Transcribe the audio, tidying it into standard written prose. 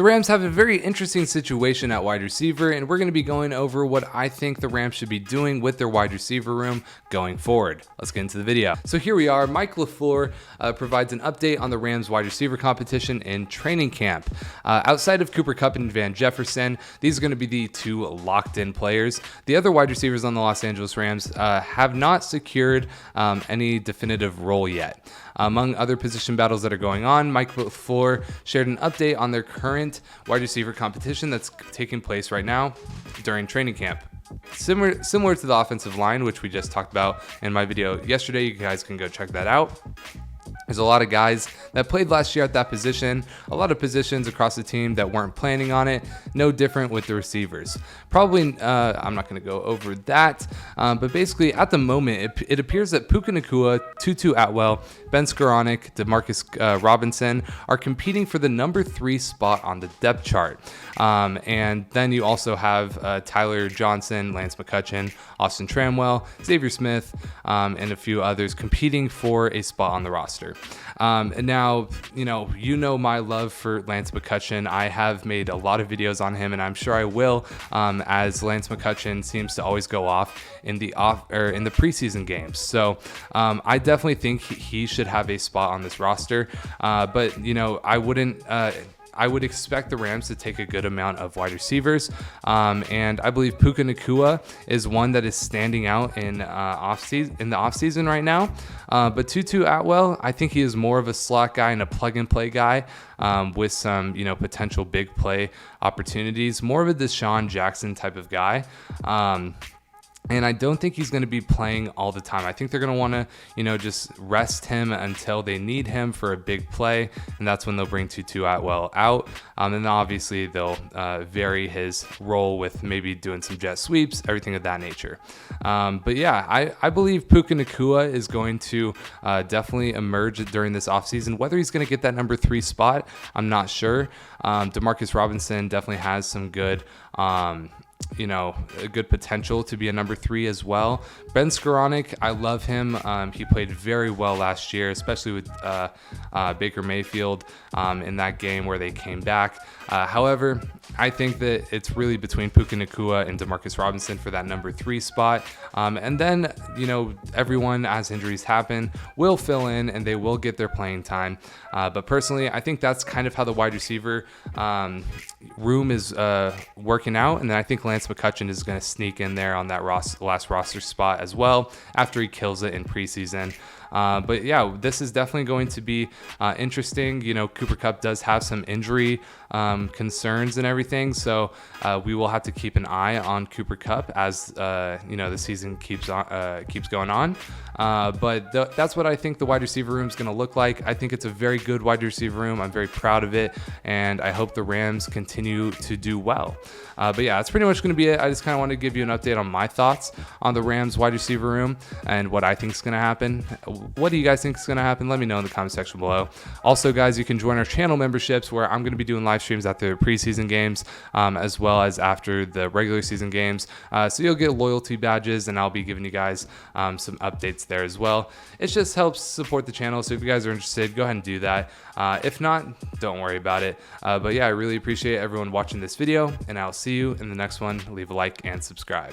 The Rams have a very interesting situation at wide receiver, and we're going to be going over what I think the Rams should be doing with their wide receiver room going forward. Let's get into the video. So here we are. Mike LaFleur provides an update on the Rams wide receiver competition in training camp. Outside of Cooper Kupp and Van Jefferson, these are going to be the two locked-in players. The other wide receivers on the Los Angeles Rams have not secured any definitive role yet. Among other position battles that are going on, Mike LaFleur shared an update on their current wide receiver competition that's taking place right now during training camp. Similar to the offensive line, which we just talked about in my video yesterday. You guys can go check that out. There's a lot of guys that played last year at that position, a lot of positions across the team that weren't planning on it. No different with the receivers. Probably, I'm not going to go over that, but basically at the moment, it appears that Puka Nacua, Tutu Atwell, Ben Skoranek, Demarcus Robinson are competing for the number 3 spot on the depth chart. And then you also have Tyler Johnson, Lance McCutcheon, Austin Tramwell, Xavier Smith, and a few others competing for a spot on the roster. And now, you know my love for Lance McCutcheon. I have made a lot of videos on him, and I'm sure I will, as Lance McCutcheon seems to always go off in the preseason games. So I definitely think he should have a spot on this roster. But I would expect the Rams to take a good amount of wide receivers, and I believe Puka Nacua is one that is standing out in the offseason right now. But Tutu Atwell, I think he is more of a slot guy and a plug-and-play guy with some potential big play opportunities, more of a Deshaun Jackson type of guy. And I don't think he's going to be playing all the time. I think they're going to want to, just rest him until they need him for a big play, and that's when they'll bring Tutu Atwell out. And obviously they'll vary his role with maybe doing some jet sweeps, everything of that nature. But yeah, I believe Puka Nacua is going to definitely emerge during this offseason. Whether he's going to get that number 3 spot, I'm not sure. Demarcus Robinson definitely has some good a good potential to be a number 3 as well. Ben Skoranek, I love him. He played very well last year, especially with Baker Mayfield in that game where they came back. However, I think that it's really between Puka Nacua and Demarcus Robinson for that number 3 spot. And then, everyone, as injuries happen, will fill in and they will get their playing time. But personally, I think that's kind of how the wide receiver room is working out. And then I think Lance McCutcheon is going to sneak in there on that last roster spot as well after he kills it in preseason. But yeah, this is definitely going to be interesting. Cooper Kupp does have some injury concerns and everything, so we will have to keep an eye on Cooper Kupp as the season keeps going on. But that's what I think the wide receiver room is going to look like. I think it's a very good wide receiver room. I'm very proud of it, and I hope the Rams continue to do well. But yeah, that's pretty much going to be it. I just kind of want to give you an update on my thoughts on the Rams wide receiver room and what I think is going to happen. What do you guys think is going to happen? Let me know in the comment section below. Also, guys, you can join our channel memberships where I'm going to be doing live streams after the preseason games as well as after the regular season games. So you'll get loyalty badges, and I'll be giving you guys some updates there as well. It just helps support the channel. So if you guys are interested, go ahead and do that. If not, don't worry about it. But yeah, I really appreciate everyone watching this video, and I'll see you in the next one. Leave a like and subscribe.